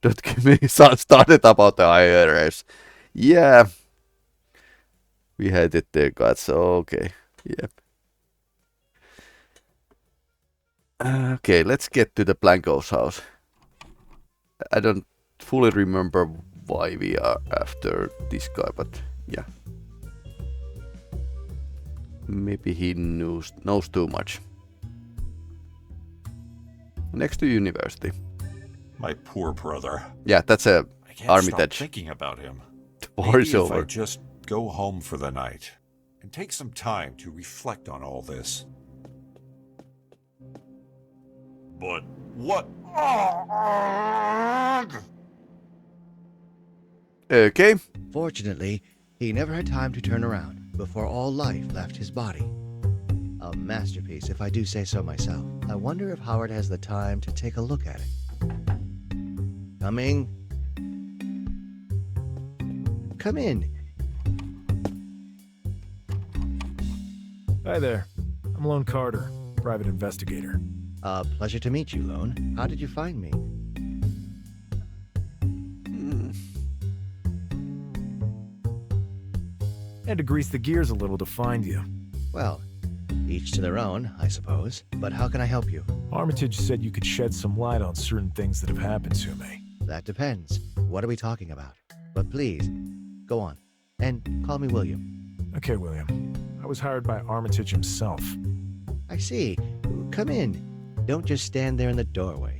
Don't get me started about the IRS. Yeah. We had it there, God, so okay. Yep. Okay, let's get to the Blanco's house. I don't fully remember why we are after this guy, but yeah. Maybe he knows too much. Next to university. My poor brother. Yeah, that's a I can't Armitage. stop thinking about him. The war is Maybe if over. I just go home for the night and take some time to reflect on all this. But what? Okay. Fortunately, he never had time to turn around before all life left his body. A masterpiece, if I do say so myself. I wonder if Howard has the time to take a look at it. Coming. Come in. Hi there. I'm Lone Carter, private investigator. Pleasure to meet you, Lone. How did you find me? Had to grease the gears a little to find you. Well, each to their own, I suppose. But how can I help you? Armitage said you could shed some light on certain things that have happened to me. That depends. What are we talking about? But please, go on. And call me William. Okay, William. I was hired by Armitage himself. I see. Come in. Don't just stand there in the doorway.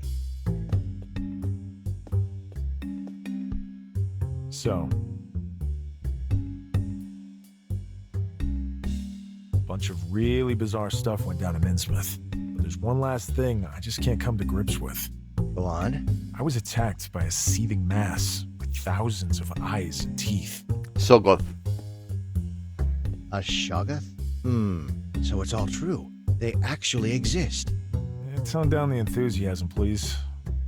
So, a bunch of really bizarre stuff went down in Innsmouth. But there's one last thing I just can't come to grips with. Go on. I was attacked by a seething mass with thousands of eyes and teeth. Soggoth. A soggoth? So it's all true. They actually exist. Tone down the enthusiasm, please.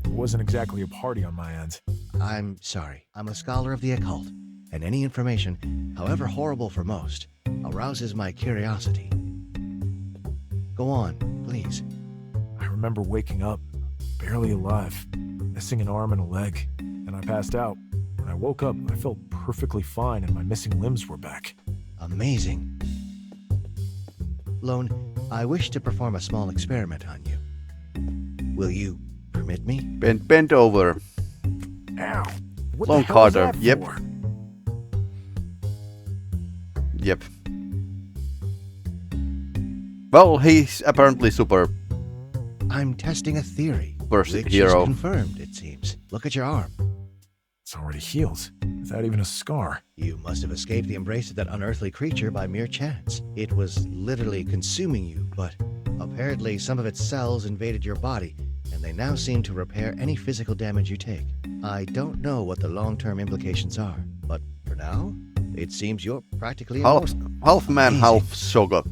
It wasn't exactly a party on my end. I'm sorry. I'm a scholar of the occult, and any information, however horrible for most, arouses my curiosity. Go on, please. I remember waking up, barely alive, missing an arm and a leg, and I passed out. When I woke up, I felt perfectly fine and my missing limbs were back. Amazing. Lone, I wish to perform a small experiment on you. Will you permit me? Bend over. Ow! What Lone the hell is Carter, that yep. for? Yep. Well, he's apparently super I'm testing a theory. Person which hero. is confirmed, it seems. Look at your arm. It's already healed, without even a scar. You must have escaped the embrace of that unearthly creature by mere chance. It was literally consuming you, but apparently some of its cells invaded your body, and they now seem to repair any physical damage you take. I don't know what the long-term implications are, but for now, it seems you're practically half man, Amazing. half Soggoth.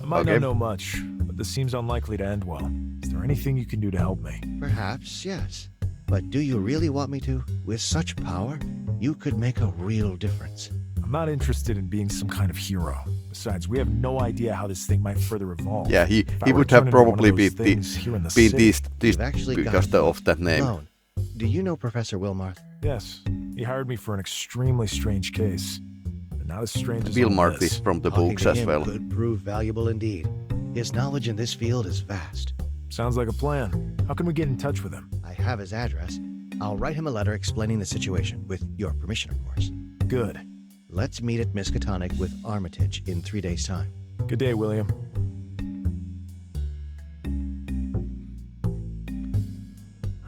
I might Okay. not know much, but this seems unlikely to end well. Is there anything you can do to help me? Perhaps, yes. But do you really want me to? With such power, you could make a real difference. I'm not interested in being some kind of hero. Besides, we have no idea how this thing might further evolve. Yeah, he If I were would to have turn into one of probably those been things here in the been city- this You've actually because got of that name. Lone, do you know Professor Wilmarth? Yes, he hired me for an extremely strange case. But not as strange as Wilmarth all this. is from the Talking books to as him well. could prove valuable indeed. His knowledge in this field is vast. Sounds like a plan. How can we get in touch with him? I have his address. I'll write him a letter explaining the situation, with your permission, of course. Good. Let's meet at Miskatonic with Armitage in 3 days' time. Good day, William.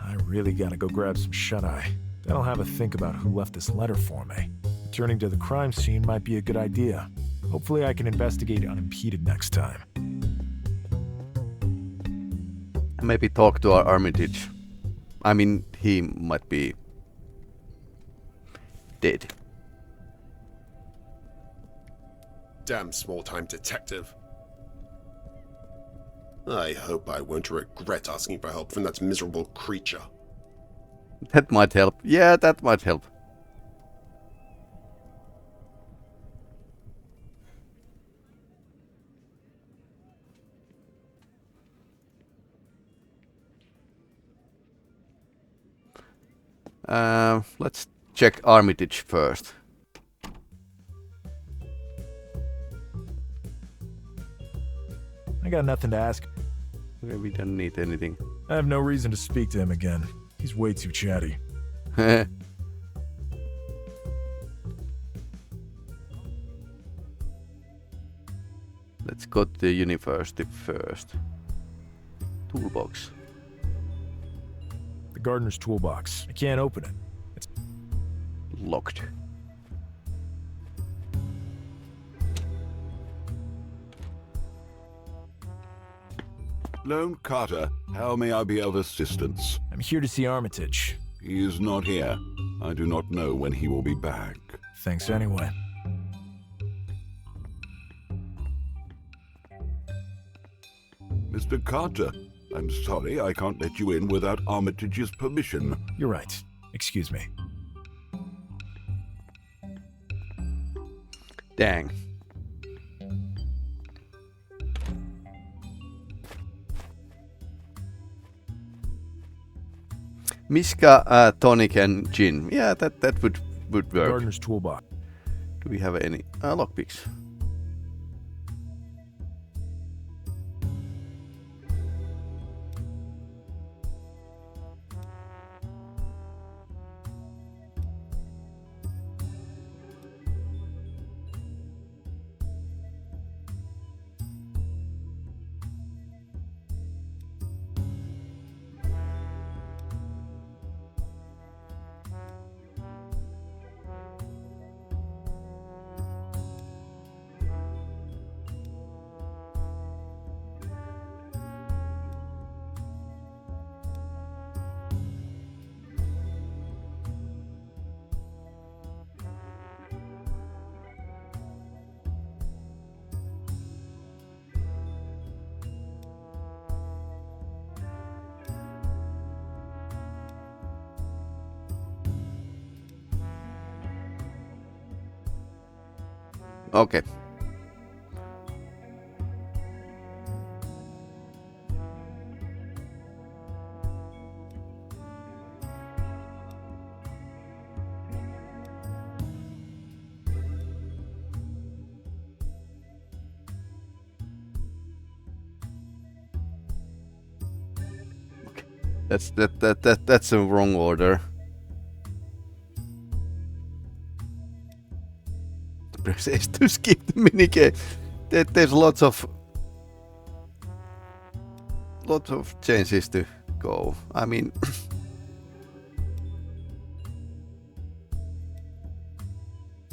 I really gotta go grab some shut-eye. Then I'll have a think about who left this letter for me. Returning to the crime scene might be a good idea. Hopefully I can investigate unimpeded next time. Maybe talk to our Armitage. I mean, he might be dead. Damn small-time detective. I hope I won't regret asking for help from that miserable creature. That might help. Yeah, that might help. Let's check Armitage first. I got nothing to ask. Okay, we don't need anything. I have no reason to speak to him again. He's way too chatty. Let's go to the university first. Toolbox. The gardener's toolbox. I can't open it. It's Locked. Lone Carter, how may I be of assistance? I'm here to see Armitage. He is not here. I do not know when he will be back. Thanks anyway. Mr. Carter, I'm sorry I can't let you in without Armitage's permission. You're right. Excuse me. Dang. Miska, tonic and gin. Yeah, that would work. Gardener's toolbox. Do we have any lockpicks? Okay. That's a wrong order. Press S to skip the minigame. There's lots of chances to go. I mean,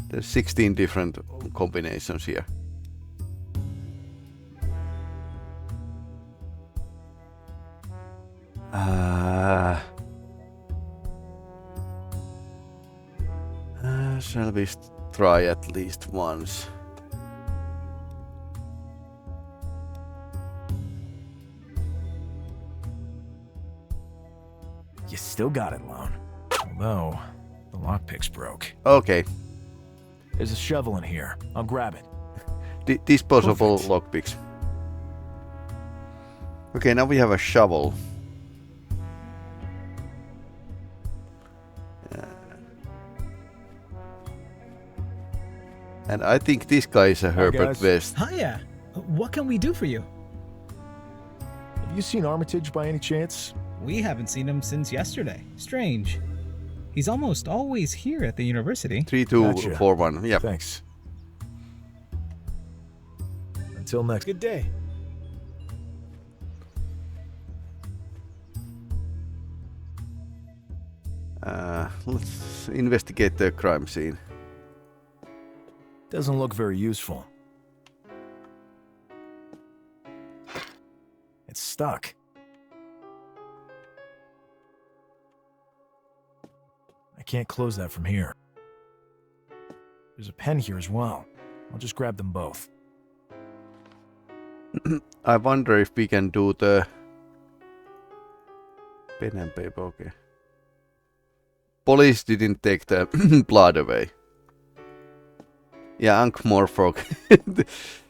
there's 16 different combinations here. Shall we try at least once? You still got it, Lone. Although, the lockpick's broke. Okay. There's a shovel in here. I'll grab it. Disposable Perfect. lockpicks. Okay, now we have a shovel. And I think this guy is a Herbert guys. West. Hiya. What can we do for you? Have you seen Armitage by any chance? We haven't seen him since yesterday. Strange. He's almost always here at the university. 3241. Yeah. Thanks. Until next. Good day. Let's investigate the crime scene. Doesn't look very useful. It's stuck. I can't close that from here. There's a pen here as well. I'll just grab them both. I wonder if we can do the pen and paper. Okay. Police didn't take the blood away. Yeah, Ankh-Morphog.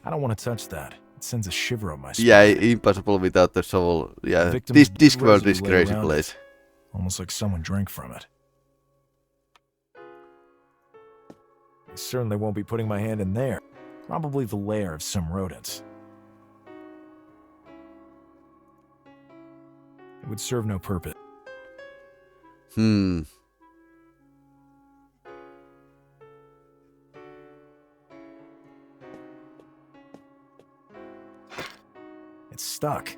I don't want to touch that. It sends a shiver up my spine. Yeah, impossible without the shovel. Yeah, Victim this Discworld is residue lay crazy around place. Almost like someone drank from it. I certainly won't be putting my hand in there. Probably the lair of some rodent. It would serve no purpose. It's stuck.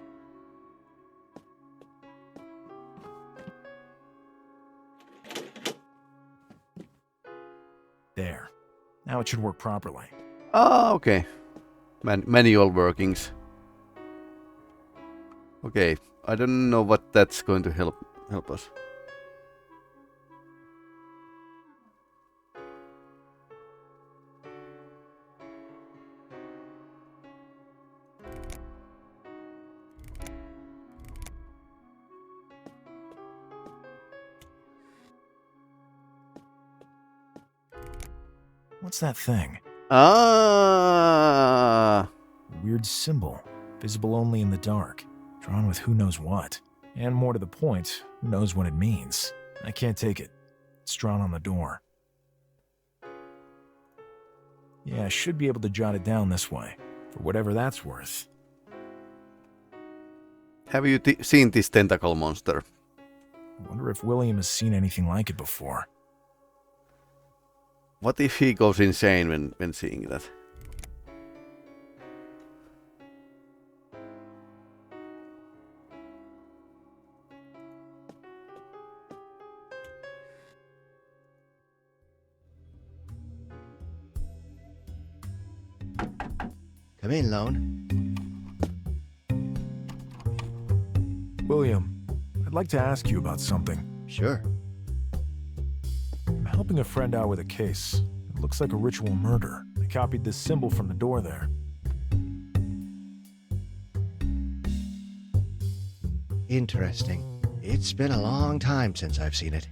There. Now it should work properly. Ah, okay. Manual workings. Okay, I don't know what that's going to help us. What's that thing? Ah! A weird symbol, visible only in the dark, drawn with who knows what. And more to the point, who knows what it means. I can't take it. It's drawn on the door. Yeah, I should be able to jot it down this way, for whatever that's worth. Have you seen this tentacle monster? I wonder if William has seen anything like it before. What if he goes insane when seeing that? Come in, Lone. William, I'd like to ask you about something. Sure. I'm helping a friend out with a case. It looks like a ritual murder. I copied this symbol from the door there. Interesting. It's been a long time since I've seen it.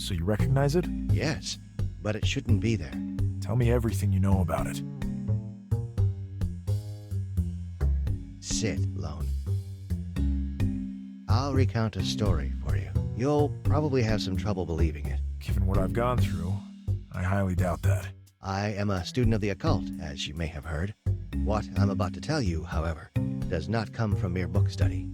So you recognize it? Yes, but it shouldn't be there. Tell me everything you know about it. Sit, Lone. I'll recount a story for you. You'll probably have some trouble believing it. Given what I've gone through, I highly doubt that. I am a student of the occult, as you may have heard. What I'm about to tell you, however, does not come from mere book study.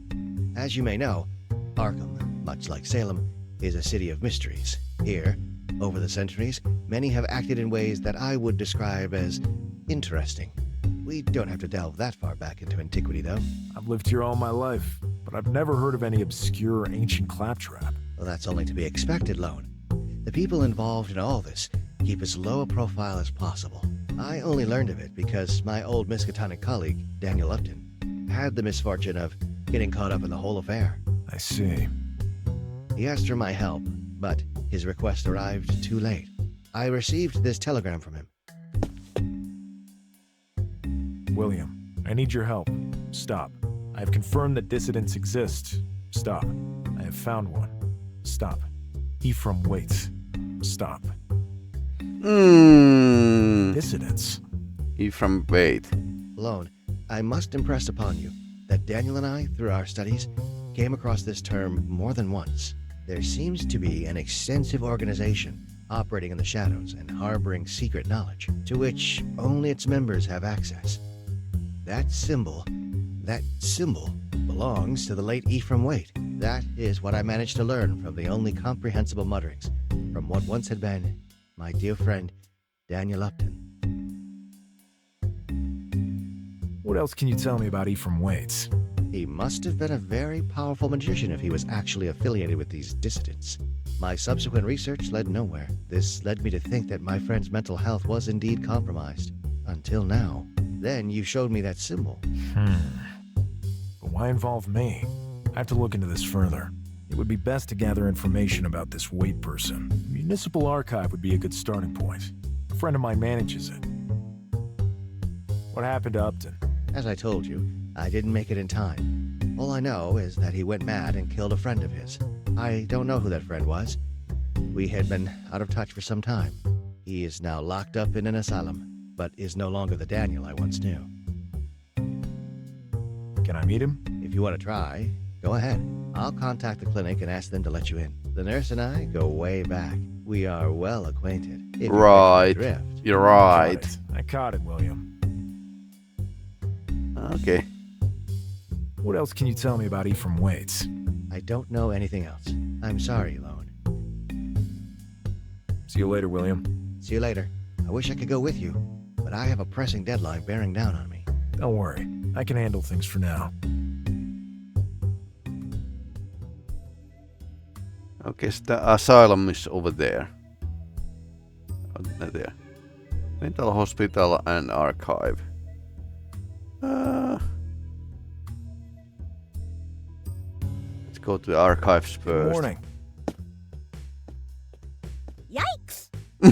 As you may know, Arkham, much like Salem, is a city of mysteries. Here, over the centuries, many have acted in ways that I would describe as interesting. We don't have to delve that far back into antiquity, though. I've lived here all my life, but I've never heard of any obscure ancient claptrap. Well, that's only to be expected, Lone. The people involved in all this keep as low a profile as possible. I only learned of it because my old Miskatonic colleague, Daniel Upton, had the misfortune of getting caught up in the whole affair. I see. He asked for my help, but his request arrived too late. I received this telegram from him. William, I need your help. Stop. I have confirmed that dissidents exist. Stop. I have found one. Stop. Ephraim waits. Stop. Dissidents. Ephraim wait. Lone, I must impress upon you that Daniel and I, through our studies, came across this term more than once. There seems to be an extensive organization operating in the shadows and harboring secret knowledge, to which only its members have access. That symbol belongs to the late Ephraim Waite. That is what I managed to learn from the only comprehensible mutterings from what once had been my dear friend, Daniel Upton. What else can you tell me about Ephraim Waite? He must have been a very powerful magician if he was actually affiliated with these dissidents. My subsequent research led nowhere. This led me to think that my friend's mental health was indeed compromised. Until now. Then you showed me that symbol. But why involve me? I have to look into this further. It would be best to gather information about this Waite person. The Municipal Archive would be a good starting point. A friend of mine manages it. What happened to Upton? As I told you, I didn't make it in time. All I know is that he went mad and killed a friend of his. I don't know who that friend was. We had been out of touch for some time. He is now locked up in an asylum, but is no longer the Daniel I once knew. Can I meet him? If you want to try, go ahead. I'll contact the clinic and ask them to let you in. The nurse and I go way back. We are well acquainted. If you catch my Right. drift. You're Caught right. it. I caught it, William. Okay. What else can you tell me about Ephraim Waits? I don't know anything else. I'm sorry, Lone. See you later, William. See you later. I wish I could go with you, but I have a pressing deadline bearing down on me. Don't worry. I can handle things for now. Okay, so the asylum is over there. There. Mental hospital and archive. Let's go to the archives Good first. morning. Yikes!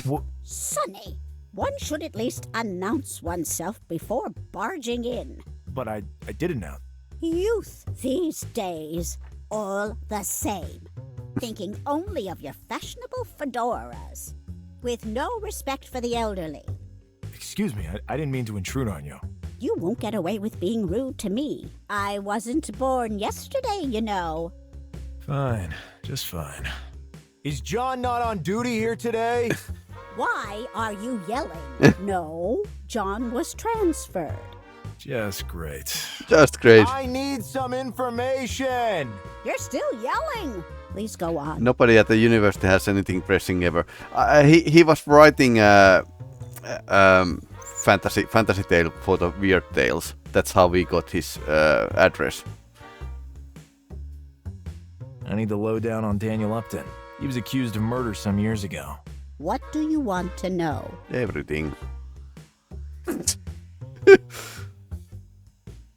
Wha- Sonny, one should at least announce oneself before barging in. But I did announce. Youth these days, all the same. Thinking only of your fashionable fedoras. With no respect for the elderly. Excuse me, I didn't mean to intrude on you. You won't get away with being rude to me. I wasn't born yesterday, you know. Fine, just fine. Is John not on duty here today? Why are you yelling? No, John was transferred. Just great. Just great. I need some information! You're still yelling. Please go on. Nobody at the university has anything pressing ever. He was writing fantasy tale for the Weird Tales. That's how we got his address. I need the lowdown on Daniel Upton. He was accused of murder some years ago. What do you want to know? Everything.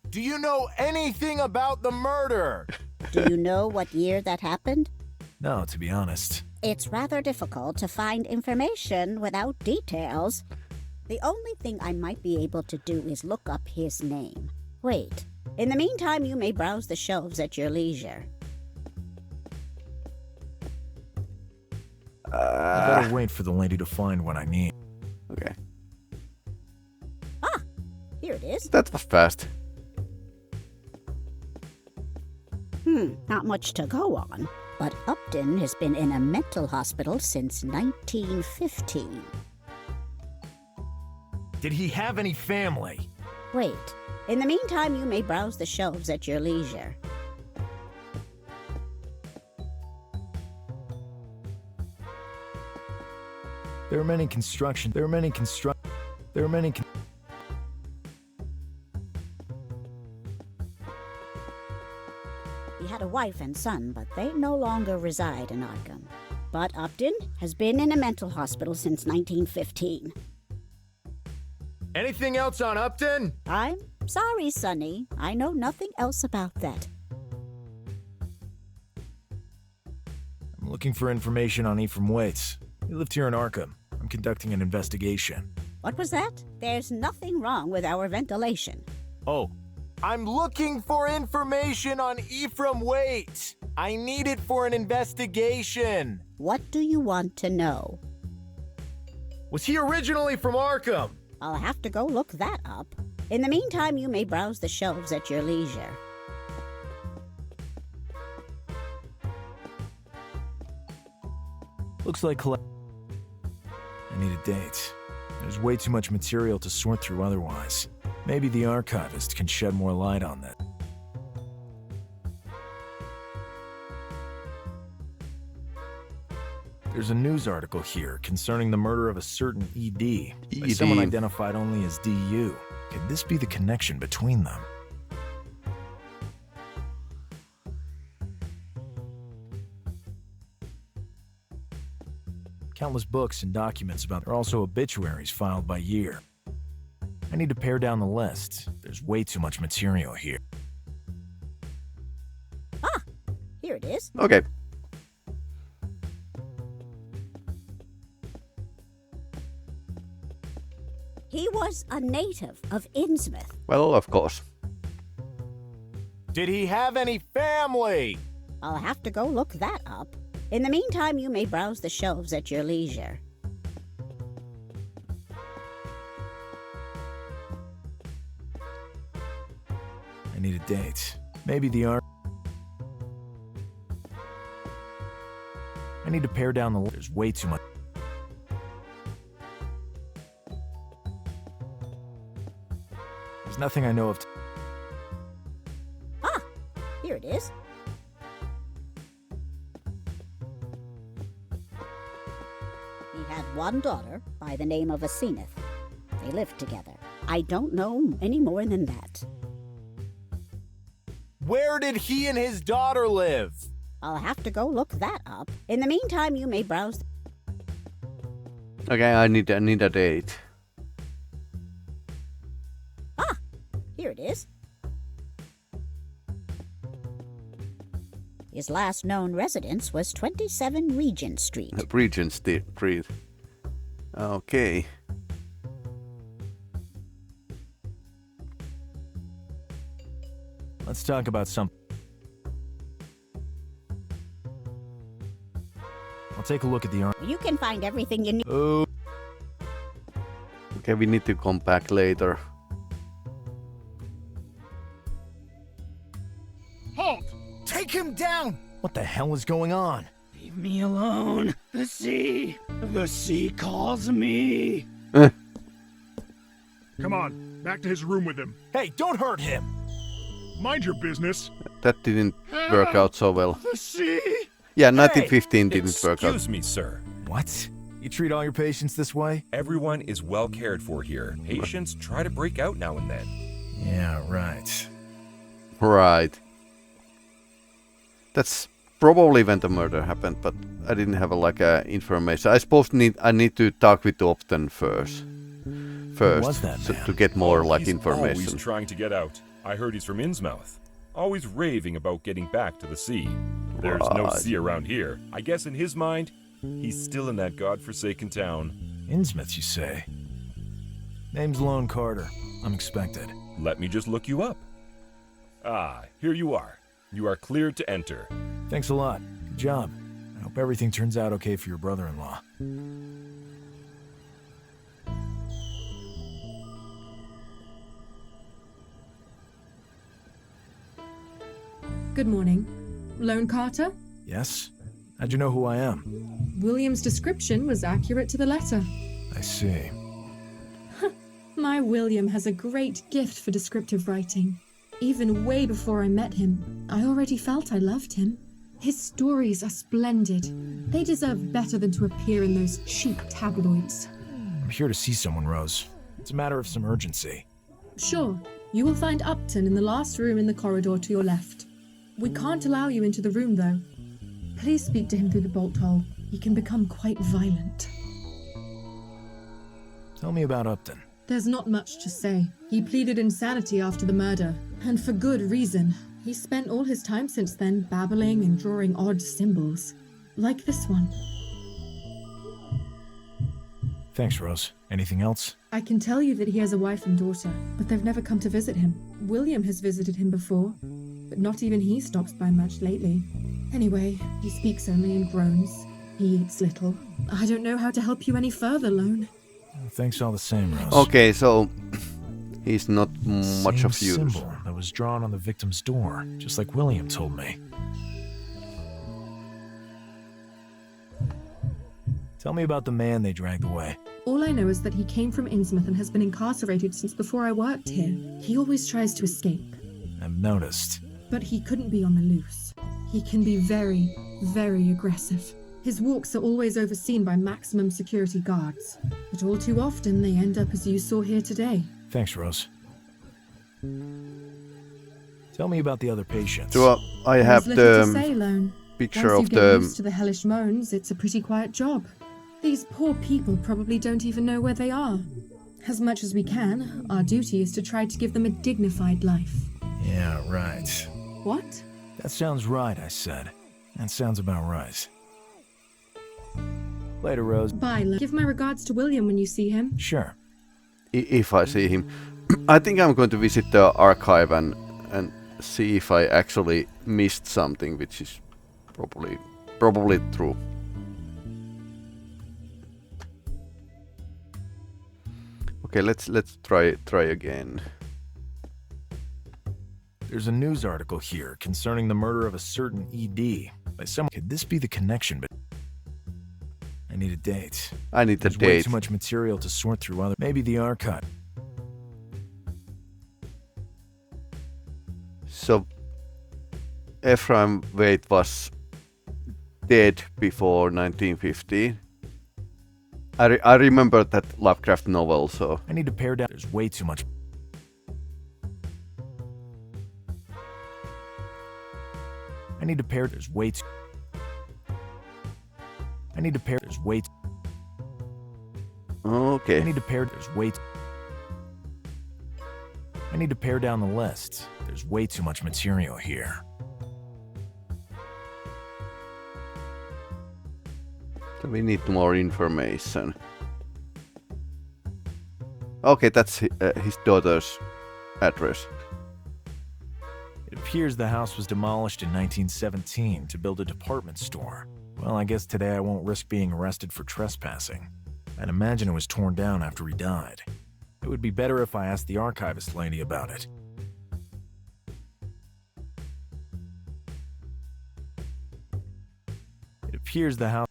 Do you know anything about the murder? Do you know what year that happened? No, to be honest. It's rather difficult to find information without details. The only thing I might be able to do is look up his name. Wait. In the meantime, you may browse the shelves at your leisure. I better wait for the lady to find what I need. Okay. Here it is. That was fast. Not much to go on. But Upton has been in a mental hospital since 1915. Did he have any family? Wait. In the meantime, you may browse the shelves at your leisure. There are many He had a wife and son, but they no longer reside in Arkham. But Upton has been in a mental hospital since 1915. Anything else on Upton? I'm sorry, Sonny. I know nothing else about that. I'm looking for information on Ephraim Waits. He lived here in Arkham. I'm conducting an investigation. What was that? There's nothing wrong with our ventilation. Oh, I'm looking for information on Ephraim Waits. I need it for an investigation. What do you want to know? Was he originally from Arkham? I'll have to go look that up. In the meantime, you may browse the shelves at your leisure. Looks like I need a date. There's way too much material to sort through otherwise. Maybe the archivist can shed more light on that. There's a news article here concerning the murder of a certain ED by someone identified only as DU. Could this be the connection between them? Countless books and documents about. There are also obituaries filed by year. I need to pare down the list. There's way too much material here. Here it is. Okay. He was a native of Innsmouth. Well, of course. Did he have any family? I'll have to go look that up. In the meantime, you may browse the shelves at your leisure. I need a date. Maybe the I need to pare down the... There's way too much... There's nothing I know of... Ah, here it is. He had one daughter by the name of Aseneth. They lived together. I don't know any more than that. Where did he and his daughter live? I'll have to go look that up. In the meantime, you may browse. Okay, I need a date. Ah, here it is. His last known residence was 27 Regent Street. Regent Street. Okay. Let's talk about something. I'll take a look at the arm. You can find everything you need. Oh. Okay, we need to come back later. Halt! Take him down! What the hell is going on? Leave me alone. The sea calls me. Come on, back to his room with him. Hey, don't hurt him! Mind your business. That didn't work out so well. The sea? Yeah, 1915 didn't work out. Excuse me, sir. What? You treat all your patients this way? Everyone is well cared for here. Patients try to break out now and then. Yeah, right. Right. That's probably when the murder happened, but I didn't have information. I suppose I need to talk with Upton first. was that so man? to get more He's information. Always trying to get out. I heard he's from Innsmouth. Always raving about getting back to the sea. There's no Right. sea around here. I guess in his mind, he's still in that godforsaken town. Innsmouth, you say? Name's Lone Carter. Unexpected. Let me just look you up. Ah, here you are. You are cleared to enter. Thanks a lot. Good job. I hope everything turns out okay for your brother-in-law. Good morning. Lone Carter? Yes? How'd you know who I am? William's description was accurate to the letter. I see. My William has a great gift for descriptive writing. Even way before I met him, I already felt I loved him. His stories are splendid. They deserve better than to appear in those cheap tabloids. I'm here to see someone, Rose. It's a matter of some urgency. Sure, you will find Upton in the last room in the corridor to your left. We can't allow you into the room, though. Please speak to him through the bolt hole. He can become quite violent. Tell me about Upton. There's not much to say. He pleaded insanity after the murder, and for good reason. He spent all his time since then babbling and drawing odd symbols, like this one. Thanks, Rose. Anything else? I can tell you that he has a wife and daughter, but they've never come to visit him. William has visited him before, but not even he stops by much lately. Anyway, he speaks only in groans. He eats little. I don't know how to help you any further, Lone. Thanks all the same, Rose. Okay, so he's not much Same of use. symbol that was drawn on the victim's door, just like William told me. Tell me about the man they dragged away. All I know is that he came from Innsmouth and has been incarcerated since before I worked here. He always tries to escape, I've noticed. but he couldn't be on the loose. He can be very, very aggressive. His walks are always overseen by maximum security guards, but all too often they end up as you saw here today. Thanks, Rose. Tell me about the other patients. So I have There's little to the say, Lone. picture Once of you get the... used to the hellish moans, it's a pretty quiet job. These poor people probably don't even know where they are. As much as we can, our duty is to try to give them a dignified life. Yeah, right. What? That sounds right, I said. That sounds about right. Later, Rose. Bye, Lone. Give my regards to William when you see him. Sure. If I see him. I think I'm going to visit the archive and see if I actually missed something, which is probably true. Okay, let's try again. There's a news article here concerning the murder of a certain ED by someone. Could this be the connection? But need a date. I need the There's way date. too much material to sort through. Maybe the archive. So, Ephraim Waite was dead before 1950. I remember that Lovecraft novel, so... I need to pare down. There's way too much. I need to pare. There's way too. I need to pare. There's way too. Okay. I need to pare. There's way too. I need to pare down the list. There's way too much material here. So we need more information. Okay, that's his daughter's address. It appears the house was demolished in 1917 to build a department store. Well, I guess today I won't risk being arrested for trespassing. I'd imagine it was torn down after he died. It would be better if I asked the archivist lady about it. It appears the house...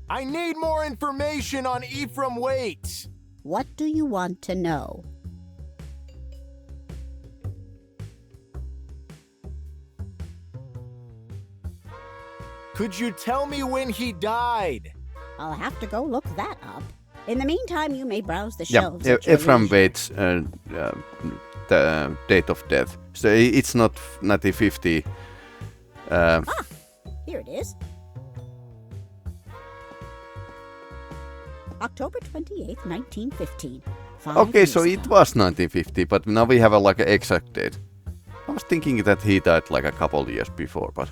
I need more information on Ephraim Waite! What do you want to know? Could you tell me when he died? I'll have to go look that up. In the meantime, you may browse the Yeah, shelves. at your Ephraim leisure. Waite's the date of death. So it's not 1950. Here it is. October 28th, 1915. Okay, so it was 1950, but now we have a like an exact date. I was thinking that he died like a couple years before, but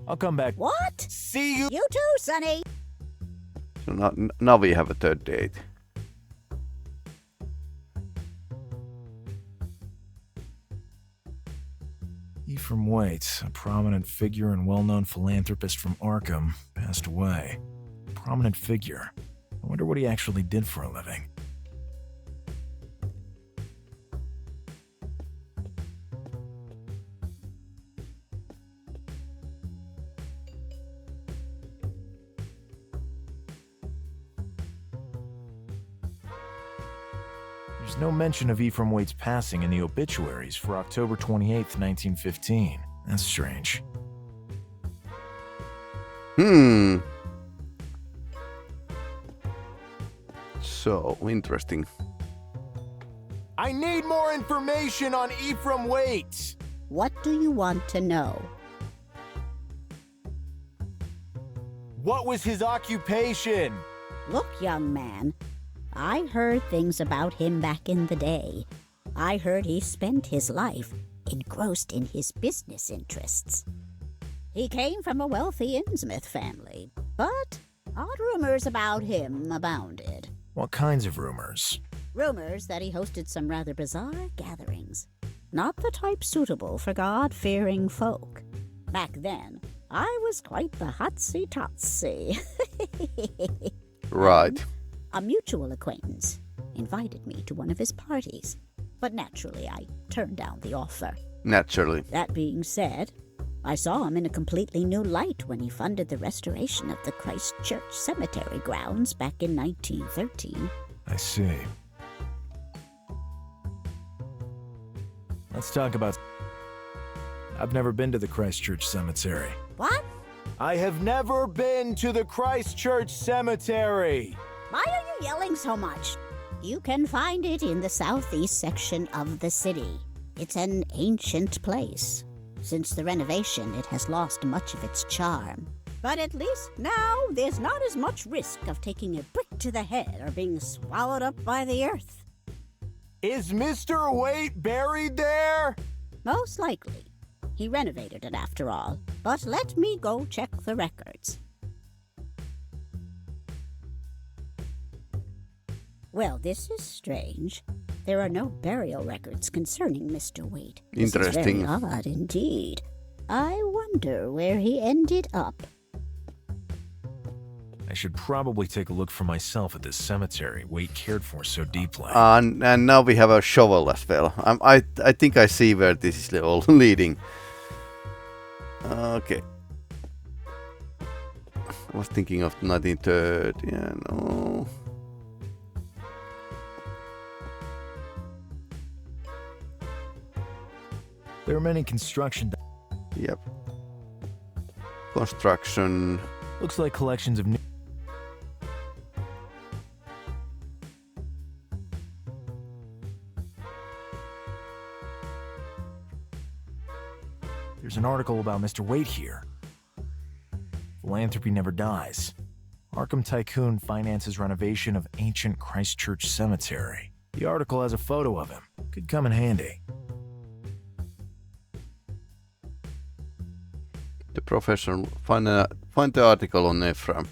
I'll come back. What? See you. You too, Sonny. so now we have a third date. Ephraim Waite, a prominent figure and well-known philanthropist from Arkham, passed away. Prominent figure. I wonder what he actually did for a living. There's no mention of Ephraim Waite's passing in the obituaries for October 28th, 1915. That's strange. So interesting. I need more information on Ephraim Waite! What do you want to know? What was his occupation? Look, young man, I heard things about him back in the day. I heard he spent his life engrossed in his business interests. He came from a wealthy Innsmouth family, but odd rumors about him abounded. What kinds of rumors? Rumors that he hosted some rather bizarre gatherings. Not the type suitable for God-fearing folk. Back then, I was quite the hotsy-totsy. Right. A mutual acquaintance invited me to one of his parties, but naturally I turned down the offer. Naturally. That being said, I saw him in a completely new light when he funded the restoration of the Christ Church cemetery grounds back in 1913. I see. Let's talk about... I've never been to the Christchurch Cemetery. What? I have never been to the Christchurch Cemetery! Why are you yelling so much? You can find it in the southeast section of the city. It's an ancient place. Since the renovation, it has lost much of its charm. But at least now there's not as much risk of taking a brick to the head or being swallowed up by the earth. Is Mr. Waite buried there? Most likely. He renovated it after all. But let me go check the records. Well, this is strange. There are no burial records concerning Mr. Waite. Interesting. This is very odd indeed. I wonder where he ended up. I should probably take a look for myself at this cemetery Waite cared for so deeply. And now we have a shovel as well. I think I see where this is all leading. Okay. I was thinking of 1930. Yeah, no. There are many construction. Yep. Construction. Looks like collections of new. There's an article about Mr. Waite here. Philanthropy never dies. Arkham tycoon finances renovation of ancient Christchurch cemetery. The article has a photo of him. Could come in handy. The professor find the article on Ephraim.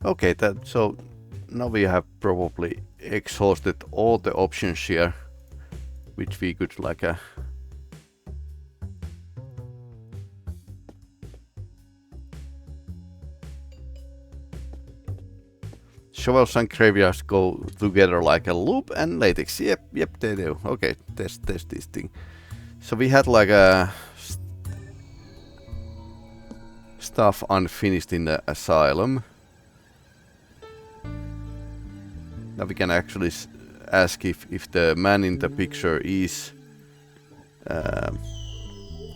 Okay, so now we have probably exhausted all the options here, which we could like shovels and graveyards go together like a loop and latex. Yep, they do. Okay, test this thing. So we had like a stuff unfinished in the asylum. Now we can actually ask if the man in the picture is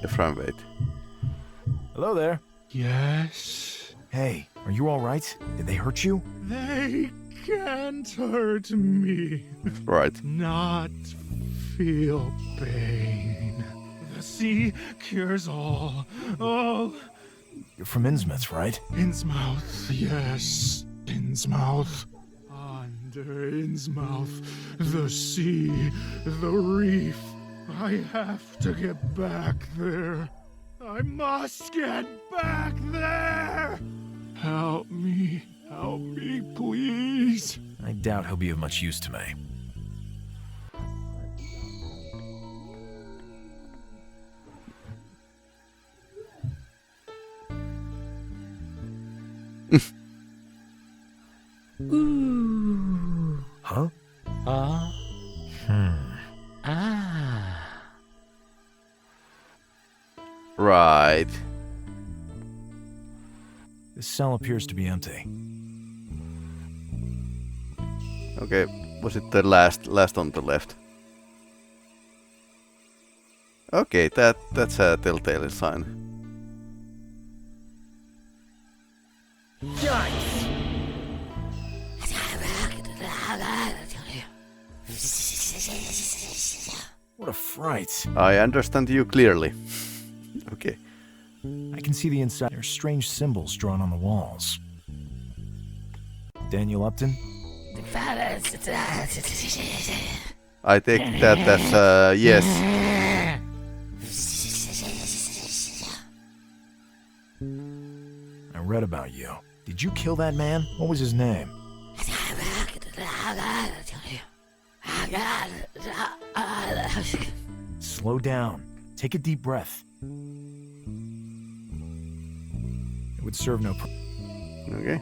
Ephraim Waite. Hello there. Yes. Hey, are you all right? Did they hurt you? They can't hurt me. Right. Not feel pain. The sea cures all. Oh. You're from Innsmouth, right? Innsmouth, yes. Innsmouth. Under Innsmouth, the sea, the reef. I have to get back there. I must get back there! Help me, please. I doubt he'll be of much use to me. Ooh. Huh? Right. This cell appears to be empty. Okay, was it the last on the left? Okay, that's a telltale sign. What a fright. I understand you clearly. Okay. I can see the inside. There are strange symbols drawn on the walls. Daniel Upton? I take that as yes. I read about you. Did you kill that man? What was his name? Slow down. Take a deep breath. It would serve no purpose. Okay.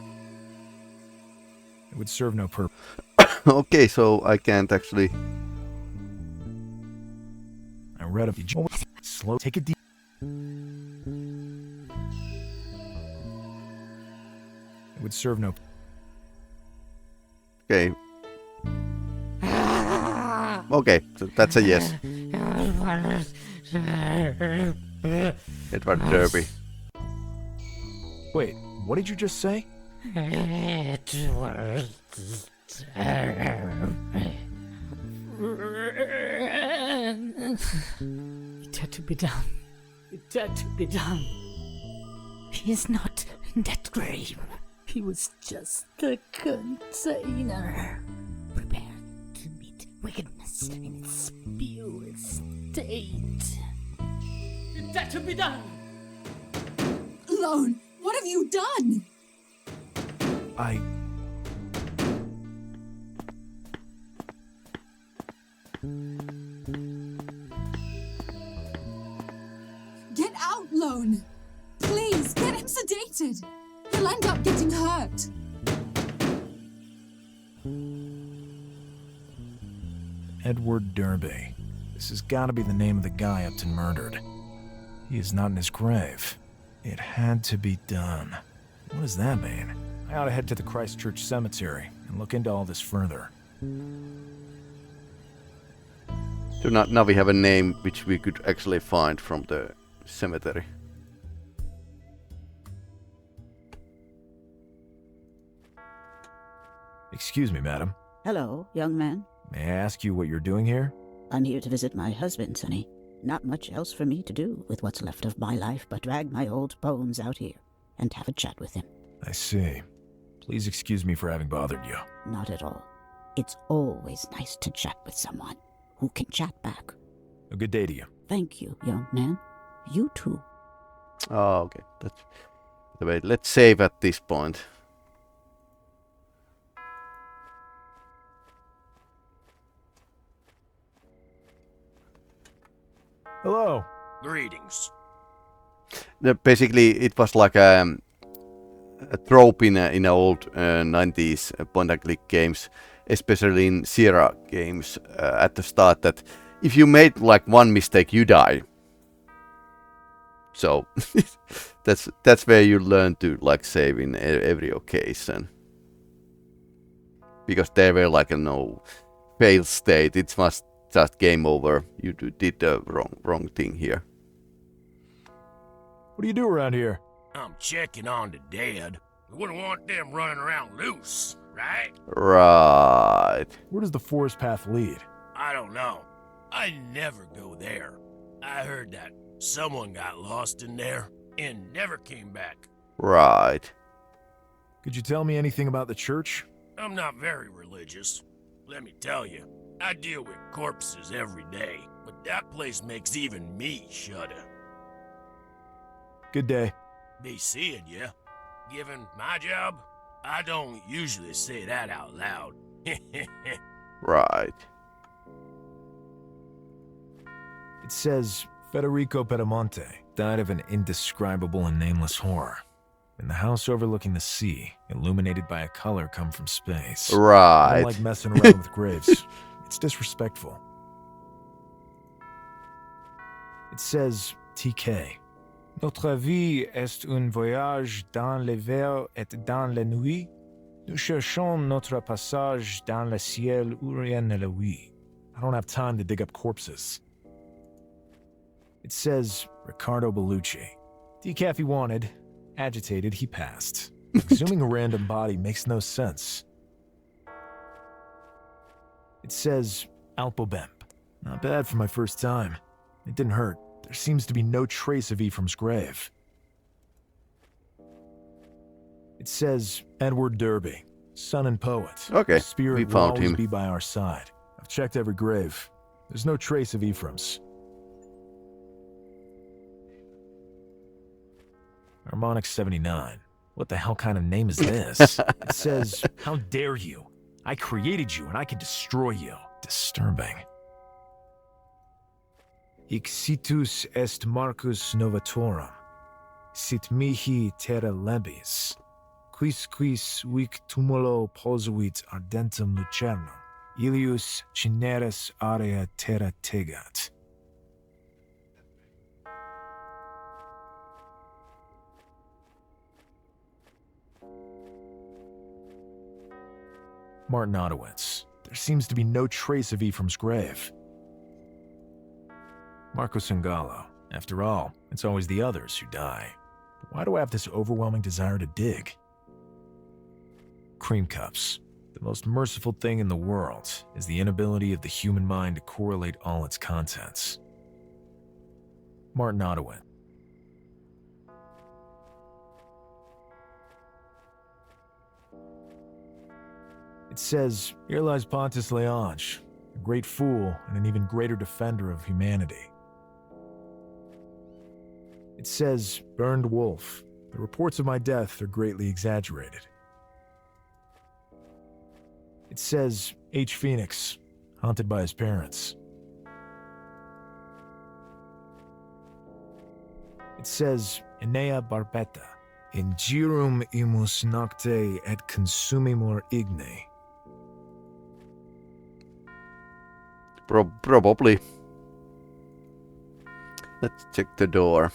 It would serve no purpose. Okay, so I can't actually. I read of you. Slow. Take a deep. It would serve no. Okay. Okay, so that's a yes. Edward Derby. Wait, what did you just say? It had to be done. It had to be done. He is not in that grave. He was just a container prepared to meet wickedness in its purest state. It had to be done. Lone, what have you done? Get out, Lone. Please, get him sedated. He'll end up getting hurt. Edward Derby. This has got to be the name of the guy Upton murdered. He is not in his grave. It had to be done. What does that mean? I ought to head to the Christchurch Cemetery and look into all this further. So now we have a name which we could actually find from the cemetery. Excuse me, madam. Hello, young man. May I ask you what you're doing here? I'm here to visit my husband, Sonny. Not much else for me to do with what's left of my life but drag my old bones out here and have a chat with him. I see. Please excuse me for having bothered you. Not at all. It's always nice to chat with someone who can chat back. A good day to you. Thank you, young man. You too. Oh, okay. Wait, let's save at this point. Hello. Greetings. Basically, it was like a trope in old 90s point-and-click games, especially in Sierra games at the start, that if you made like one mistake, you die. So that's where you learn to like save in every occasion, because there were like a no fail state. It was just game over. You did the wrong thing here. What do you do around here? I'm checking on the dead. We wouldn't want them running around loose, right? Right. Where does the forest path lead? I don't know. I never go there. I heard that someone got lost in there and never came back. Right. Could you tell me anything about the church? I'm not very religious. Let me tell you, I deal with corpses every day, but that place makes even me shudder. Good day. Be seeing ya. Given my job, I don't usually say that out loud. Right. It says Federico Pedamonte died of an indescribable and nameless horror. In the house overlooking the sea, illuminated by a color come from space. Right. I don't like messing around with graves. It's disrespectful. It says TK. Notre vie est un voyage dans les vers et dans les nuits. Nous cherchons notre passage dans le ciel où rien ne l'ouïe. I don't have time to dig up corpses. It says Riccardo Bellucci. Decaf he wanted. Agitated, he passed. Exhuming a random body makes no sense. It says Alpobemp. Not bad for my first time. It didn't hurt. There seems to be no trace of Ephraim's grave. It says Edward Derby, son and poet. Okay, Spirit we will found always him. be by our side. I've checked every grave. There's no trace of Ephraim's. Harmonic 79. What the hell kind of name is this? It says, how dare you? I created you and I can destroy you. Disturbing. Ixitus est Marcus novatorum. Sit mihi terra lebis. Quis vic tumulo posuit ardentum lucernum. Ilius cineres area terra tegat. Martin Ottowitz. There seems to be no trace of Ephraim's grave. Marco Sangalo. After all, it's always the others who die. Why do I have this overwhelming desire to dig? Cream cups. The most merciful thing in the world is the inability of the human mind to correlate all its contents. Martin Ottowitz. It says, here lies Pontus Leonge, a great fool and an even greater defender of humanity. It says, burned wolf. The reports of my death are greatly exaggerated. It says, H. Phoenix, haunted by his parents. It says, Enea Barbetta, in girum imus nocte et consumimur igne. Probably. Let's check the door.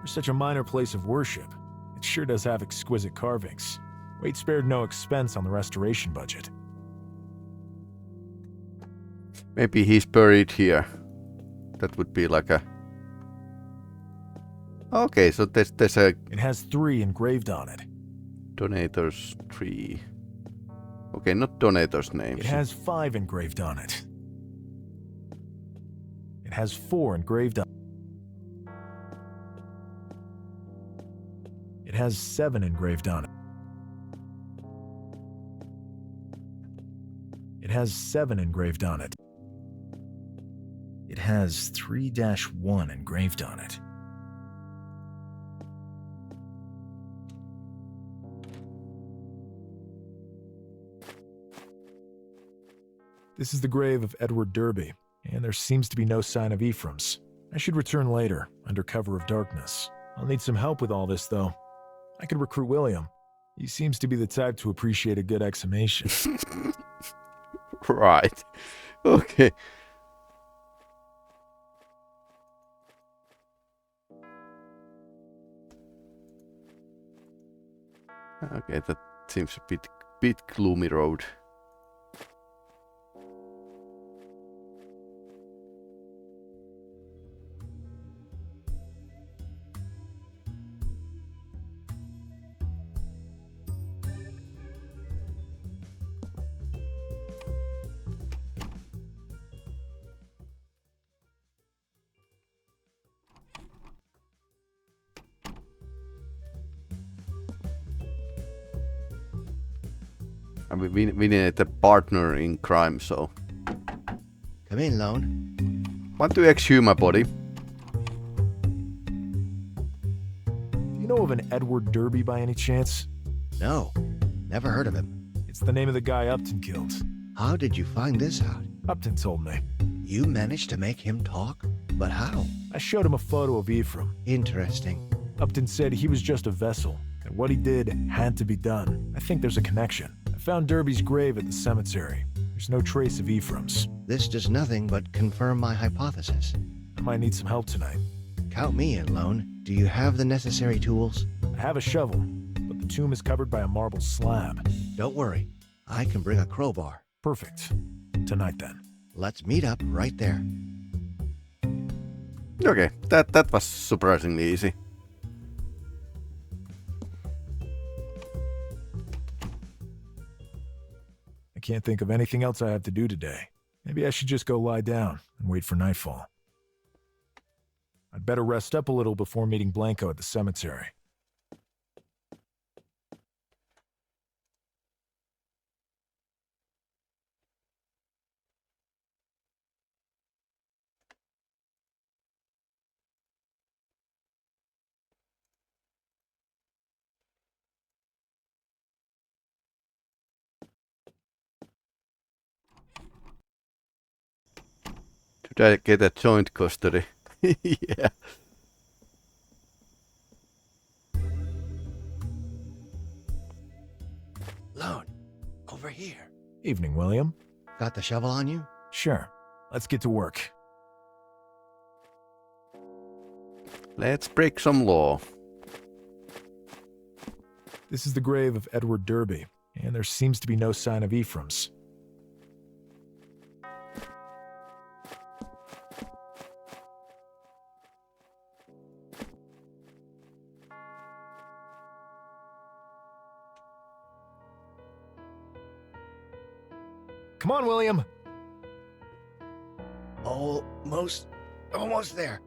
For such a minor place of worship, it sure does have exquisite carvings. Wait spared no expense on the restoration budget. Maybe he's buried here. That would be like a... Okay, so there's a... It has 3 engraved on it. Donators 3. Okay, not donators' names. It has 5 engraved on it. It has 4 engraved on it. It has 7 engraved on it. It has 7 engraved on it. It has 3-1 engraved on it. This is the grave of Edward Derby, and there seems to be no sign of Ephraim's. I should return later, under cover of darkness. I'll need some help with all this, though. I could recruit William. He seems to be the type to appreciate a good exhumation. Right. Okay. Okay, that seems a bit gloomy road. I mean, we need a partner in crime, so... Come in, Lone. Want to exhume a body? Do you know of an Edward Derby by any chance? No, never heard of him. It's the name of the guy Upton killed. How did you find this out? Upton told me. You managed to make him talk? But how? I showed him a photo of Ephraim. Interesting. Upton said he was just a vessel, and what he did had to be done. I think there's a connection. I found Derby's grave at the cemetery. There's no trace of Ephraim's. This does nothing but confirm my hypothesis. I might need some help tonight. Count me in, Lone. Do you have the necessary tools? I have a shovel, but the tomb is covered by a marble slab. Don't worry. I can bring a crowbar. Perfect. Tonight, then. Let's meet up right there. Okay, that was surprisingly easy. I can't think of anything else I have to do today. Maybe I should just go lie down and wait for nightfall. I'd better rest up a little before meeting Blanco at the cemetery. Should I get a joint custody? Yeah. Lone, over here. Evening, William. Got the shovel on you? Sure. Let's get to work. Let's break some law. This is the grave of Edward Derby, and there seems to be no sign of Ephraim's. Come on, William! Almost there.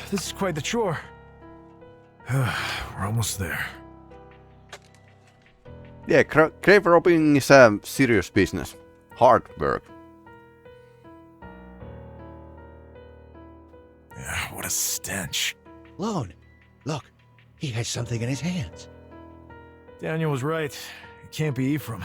This is quite the chore. We're almost there. Yeah, grave robbing is a serious business. Hard work. Yeah, what a stench. Lone, look. He has something in his hands. Daniel was right. It can't be Ephraim.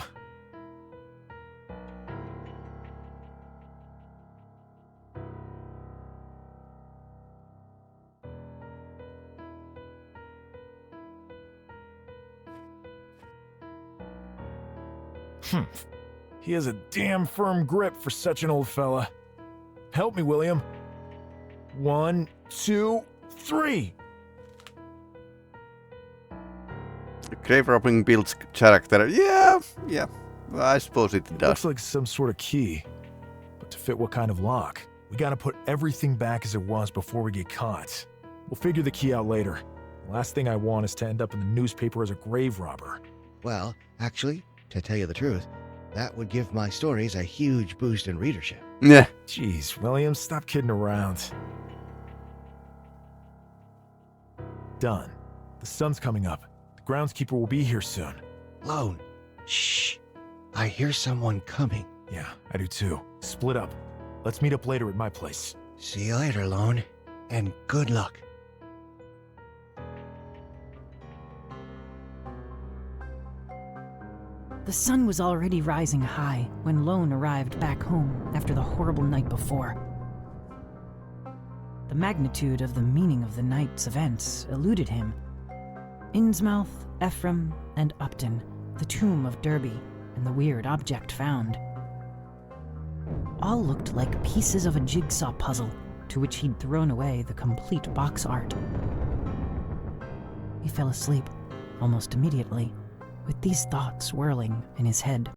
He has a damn firm grip for such an old fella. Help me, William. 1, 2, 3. Grave robbing builds character. Yeah. Well, I suppose it does. Looks like some sort of key. But to fit what kind of lock? We gotta put everything back as it was before we get caught. We'll figure the key out later. The last thing I want is to end up in the newspaper as a grave robber. Well, actually, to tell you the truth, that would give my stories a huge boost in readership. Yeah. Jeez, William, stop kidding around. Done. The sun's coming up. The groundskeeper will be here soon. Lone, shh. I hear someone coming. Yeah, I do too. Split up. Let's meet up later at my place. See you later, Lone. And good luck. The sun was already rising high when Lone arrived back home after the horrible night before. The magnitude of the meaning of the night's events eluded him. Innsmouth, Ephraim, and Upton, the tomb of Derby, and the weird object found. All looked like pieces of a jigsaw puzzle to which he'd thrown away the complete box art. He fell asleep almost immediately, with these thoughts whirling in his head.